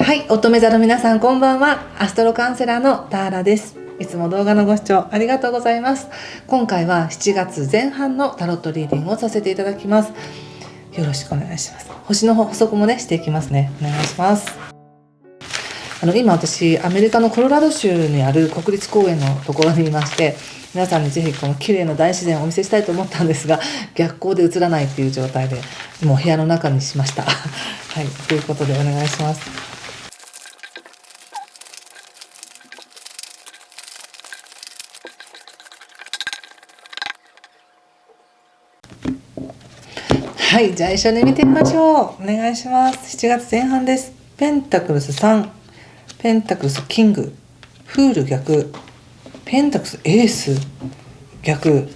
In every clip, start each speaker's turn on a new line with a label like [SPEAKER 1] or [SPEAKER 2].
[SPEAKER 1] はい、乙女座の皆さんこんばんは。アストロカウンセラーのターラです。いつも動画のご視聴ありがとうございます。今回は7月前半のタロットリーディングをさせていただきます。よろしくお願いします。星の補足もねしていきますね。お願いします。今私アメリカのコロラド州にある国立公園のところにいまして、皆さんにぜひこの綺麗な大自然をお見せしたいと思ったんですが、逆光で映らないっていう状態でもう部屋の中にしましたはい、ということでお願いします。はい、じゃあ一緒に見てみましょう。お願いします。7月前半です。ペンタクルス3、ペンタクルスキング、フール逆、ペンタクルスエース逆、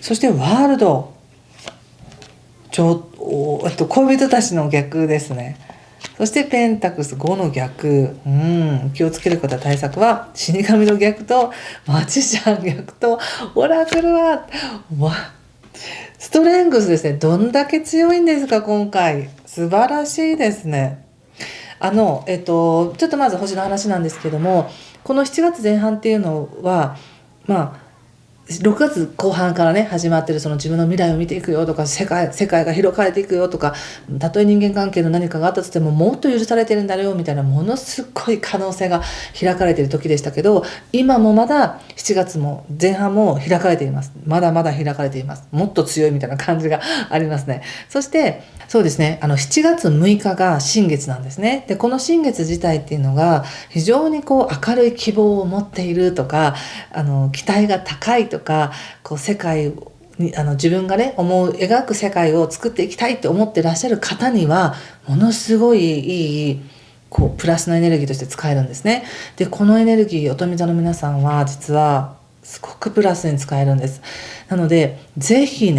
[SPEAKER 1] そしてワールド、恋人たちの逆ですね。そしてペンタクルス5の逆、気をつけることは対策は死神の逆とマジシャン逆とオラクルはストレングスですね。どんだけ強いんですか今回。素晴らしいですね。ちょっとまず星の話なんですけども、この7月前半っていうのは6月後半からね始まってるその自分の未来を見ていくよとか、世界が広がれていくよとか、たとえ人間関係の何かがあったとしてももっと許されてるんだよみたいな、ものすごい可能性が開かれている時でしたけど、今もまだ7月も前半も開かれています。まだまだ開かれています。もっと強いみたいな感じがありますね。そしてそうですね、7月6日が新月なんですね。でこの新月自体っていうのが非常に明るい希望を持っているとか、期待が高いとか、世界に自分がね描く世界を作っていきたいって思ってらっしゃる方にはものすごいいいプラスのエネルギーとして使えるんですね。でこのエネルギー、乙女座の皆さんは実はすごくプラスに使えるんです。なのでぜひ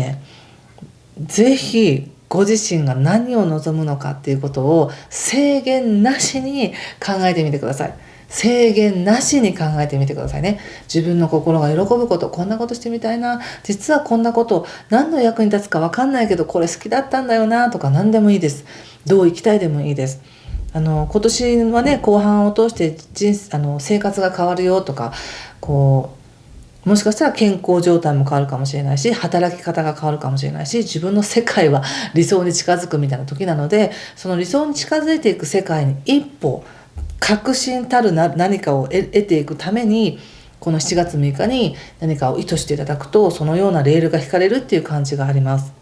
[SPEAKER 1] ご自身が何を望むのかっていうことを制限なしに考えてみてください。制限なしに考えてみてくださいね。自分の心が喜ぶこと、こんなことしてみたいな、実はこんなこと何の役に立つか分かんないけどこれ好きだったんだよなとか、何でもいいです。どう生きたいでもいいです。今年はね後半を通して生活が変わるよとか、もしかしたら健康状態も変わるかもしれないし、働き方が変わるかもしれないし、自分の世界は理想に近づくみたいな時なので、その理想に近づいていく世界に一歩確信たる何かを得ていくために、この7月6日に何かを意図していただくと、そのようなレールが引かれるっていう感じがあります。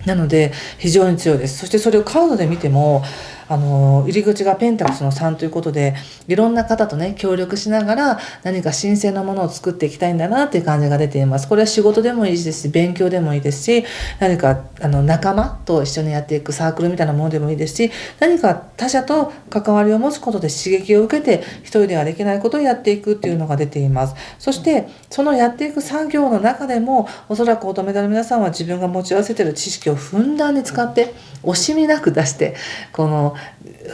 [SPEAKER 1] なので非常に強いです。そしてそれをカードで見ても入り口がペンタクルスの3ということで、いろんな方とね協力しながら何か神聖なものを作っていきたいんだなっていう感じが出ています。これは仕事でもいいですし、勉強でもいいですし、何か仲間と一緒にやっていくサークルみたいなものでもいいですし、何か他者と関わりを持つことで刺激を受けて一人ではできないことをやっていくっていうのが出ています。そしてそのやっていく作業の中でも、おそらく乙女座の皆さんは自分が持ち合わせている知識をふんだんに使って惜しみなく出して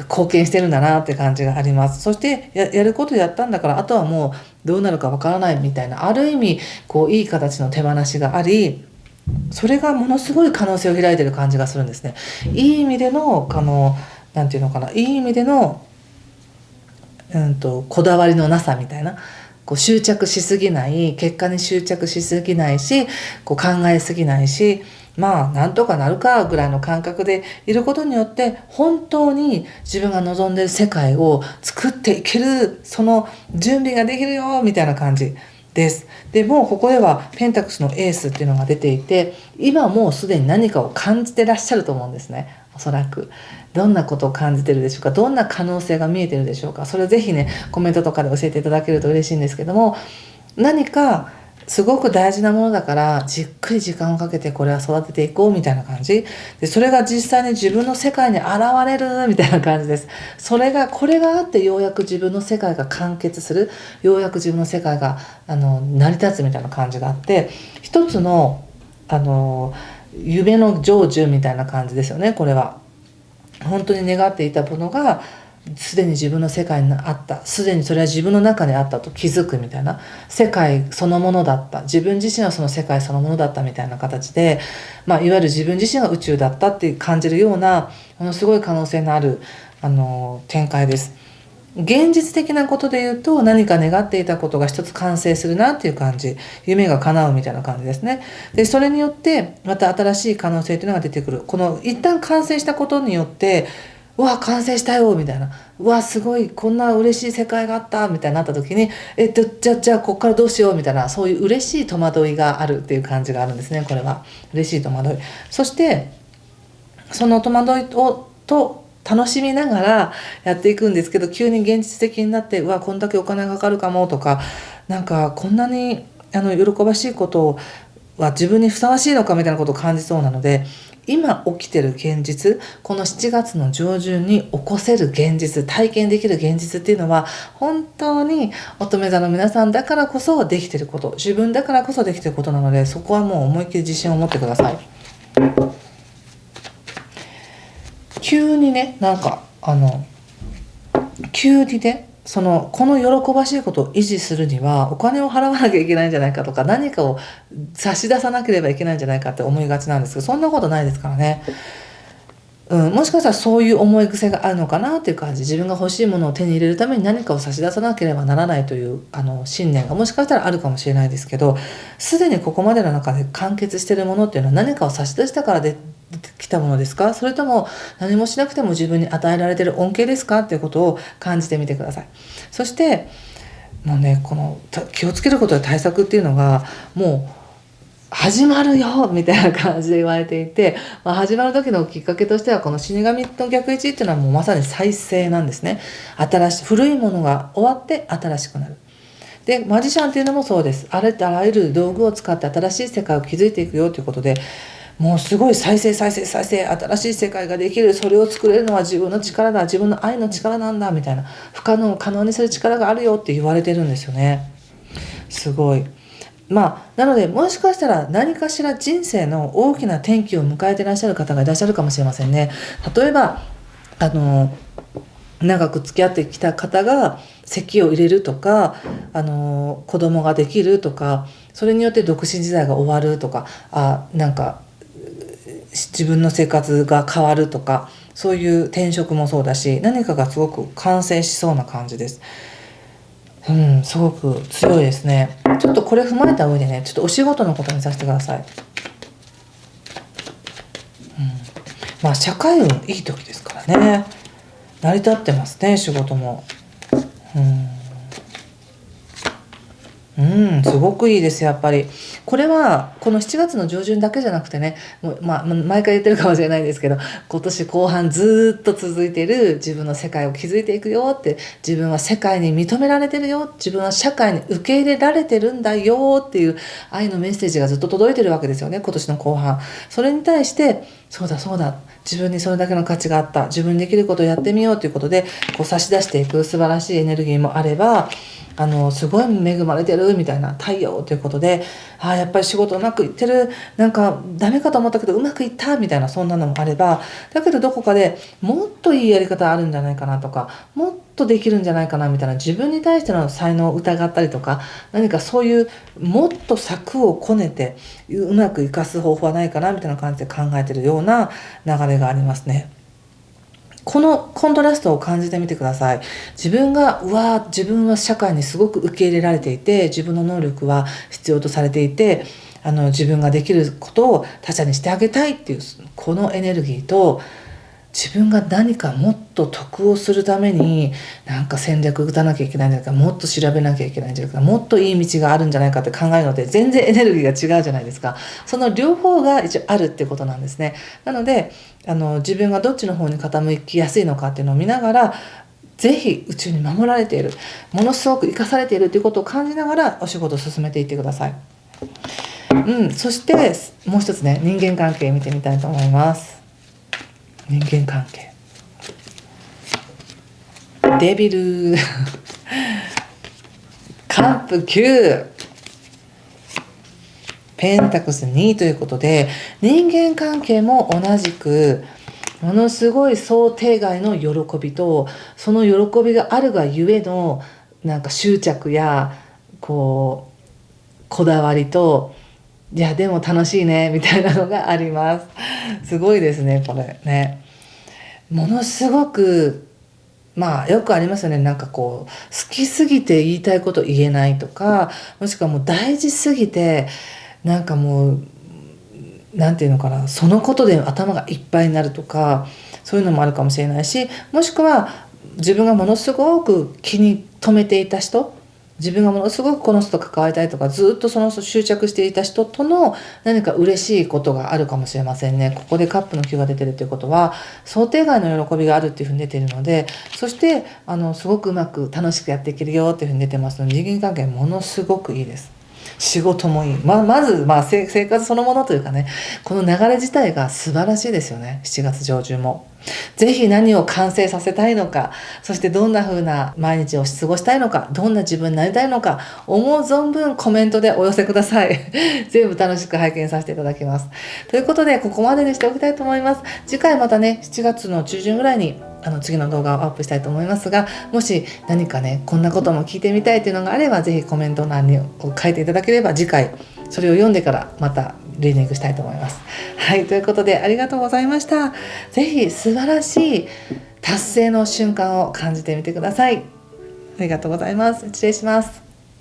[SPEAKER 1] 貢献してるんだなって感じがあります。そしてやることやったんだから、あとはもうどうなるかわからないみたいな、ある意味いい形の手放しがあり、それがものすごい可能性を開いてる感じがするんですね。いい意味でのなんていうのかな、いい意味でのこだわりのなさみたいな、執着しすぎない、結果に執着しすぎないし、考えすぎないし、なんとかなるかぐらいの感覚でいることによって、本当に自分が望んでいる世界を作っていける、その準備ができるよみたいな感じです。でもうここではペンタクルスのエースっていうのが出ていて、今もうすでに何かを感じてらっしゃると思うんですね。おそらくどんなことを感じてるでしょうか。どんな可能性が見えてるでしょうか。それをぜひねコメントとかで教えていただけると嬉しいんですけども、何かすごく大事なものだからじっくり時間をかけてこれは育てていこうみたいな感じで、それが実際に自分の世界に現れるみたいな感じです。これがあってようやく自分の世界が完結する、ようやく自分の世界が成り立つみたいな感じがあって、一つの夢の成就みたいな感じですよね。これは本当に願っていたものがすでに自分の世界にあった、すでにそれは自分の中にあったと気づくみたいな、世界そのものだった、自分自身はその世界そのものだったみたいな形で、いわゆる自分自身が宇宙だったって感じるようなものすごい可能性のある展開です。現実的なことで言うと、何か願っていたことが一つ完成するなっていう感じ、夢が叶うみたいな感じですね。でそれによってまた新しい可能性というのが出てくる。この一旦完成したことによって、うわ完成したよみたいな、うわすごいこんな嬉しい世界があったみたいになった時に、じゃあこっからどうしようみたいな、そういう嬉しい戸惑いがあるっていう感じがあるんですね。これは嬉しい戸惑い。そしてその戸惑いと楽しみながらやっていくんですけど、急に現実的になって、うわこんだけお金がかかるかもとか、なんかこんなに喜ばしいことは自分にふさわしいのかみたいなことを感じそうなので、今起きてる現実、この7月の上旬に起こせる現実、体験できる現実っていうのは、本当に乙女座の皆さんだからこそできてること、自分だからこそできてることなので、そこはもう思いっきり自信を持ってください。急にね、急にね、この喜ばしいことを維持するにはお金を払わなきゃいけないんじゃないかとか、何かを差し出さなければいけないんじゃないかって思いがちなんですけど、そんなことないですからね。もしかしたらそういう思い癖があるのかなっていう感じ。自分が欲しいものを手に入れるために何かを差し出さなければならないという信念がもしかしたらあるかもしれないですけど、すでにここまでの中で完結しているものっていうのは何かを差し出したから出てきたものですか、それとも何もしなくても自分に与えられている恩恵ですかっていうことを感じてみてください。そしてもうね、この気をつけることや対策っていうのがもう始まるよみたいな感じで言われていて、始まる時のきっかけとしては、この死神の逆位置っていうのはもうまさに再生なんですね。古いものが終わって新しくなる。でマジシャンっていうのもそうです。あらゆる道具を使って新しい世界を築いていくよということで、もうすごい再生、新しい世界ができる、それを作れるのは自分の力だ、自分の愛の力なんだみたいな、不可能を可能にする力があるよって言われてるんですよね。すごい。なのでもしかしたら何かしら人生の大きな転機を迎えていらっしゃる方がいらっしゃるかもしれませんね。例えば長く付き合ってきた方が籍を入れるとか、子供ができるとか、それによって独身時代が終わるとか、自分の生活が変わるとか、そういう転職もそうだし、何かがすごく完成しそうな感じです。すごく強いですね。ちょっとこれ踏まえた上でね、ちょっとお仕事のことにさせてください。社会運いい時ですからね。成り立ってますね、仕事も。すごくいいですやっぱり。これはこの7月の上旬だけじゃなくてね、もう毎回言ってるかもしれないですけど、今年後半ずっと続いている自分の世界を築いていくよって、自分は世界に認められてるよ、自分は社会に受け入れられてるんだよっていう愛のメッセージがずっと届いてるわけですよね、今年の後半。それに対してそうだ自分にそれだけの価値があった、自分にできることをやってみようということで差し出していく素晴らしいエネルギーもあれば、すごい恵まれてるみたいな太陽ということで、やっぱり仕事うまくいってる、なんかダメかと思ったけどうまくいったみたいな、そんなのもあれば、だけどどこかでもっといいやり方あるんじゃないかなとか、もっとできるんじゃないかなみたいな、自分に対しての才能を疑ったりとか、何かそういうもっと策をこねてうまくいかす方法はないかなみたいな感じで考えてるような流れがありますね。このコントラストを感じてみてください。自分は社会にすごく受け入れられていて、自分の能力は必要とされていて、自分ができることを他者にしてあげたいっていうこのエネルギーと、自分が何かもっと得をするためになんか戦略打たなきゃいけないんじゃないか、もっと調べなきゃいけないんじゃないか、もっといい道があるんじゃないかって考えるので、全然エネルギーが違うじゃないですか。その両方が一応あるっていうことなんですね。なので自分がどっちの方に傾きやすいのかっていうのを見ながら、ぜひ宇宙に守られている、ものすごく生かされているということを感じながらお仕事を進めていってください。そしてもう一つね、人間関係見てみたいと思います。人間関係、デビルカップ9、ペンタクス2ということで、人間関係も同じくものすごい想定外の喜びと、その喜びがあるがゆえのなんか執着やこだわりと、いやでも楽しいねみたいなのがあります。すごいですねこれね。ものすごくよくありますよね。なんかこう好きすぎて言いたいこと言えないとか、もしくはもう大事すぎてなんかもうなんていうのかな、そのことで頭がいっぱいになるとか、そういうのもあるかもしれないし、もしくは自分がものすごく気に留めていた人、自分がものすごくこの人と関わりたいとか、ずっとその人執着していた人との何か嬉しいことがあるかもしれませんね。ここでカップの9が出てるということは想定外の喜びがあるっていうふうに出ているので、そしてすごくうまく楽しくやっていけるよっていうふうに出てますので、人間関係ものすごくいいです。仕事もいい。まず、生活そのものというかね、この流れ自体が素晴らしいですよね。7月上旬も。ぜひ何を完成させたいのか、そしてどんな風な毎日を過ごしたいのか、どんな自分になりたいのか、思う存分コメントでお寄せください。全部楽しく拝見させていただきます。ということで、ここまでにしておきたいと思います。次回またね、7月の中旬ぐらいに次の動画をアップしたいと思いますが、もし何かねこんなことも聞いてみたいというのがあれば、ぜひコメント欄に書いていただければ、次回それを読んでからまたリーディングしたいと思います。はい、ということでありがとうございました。ぜひ素晴らしい達成の瞬間を感じてみてください。ありがとうございます。失礼します。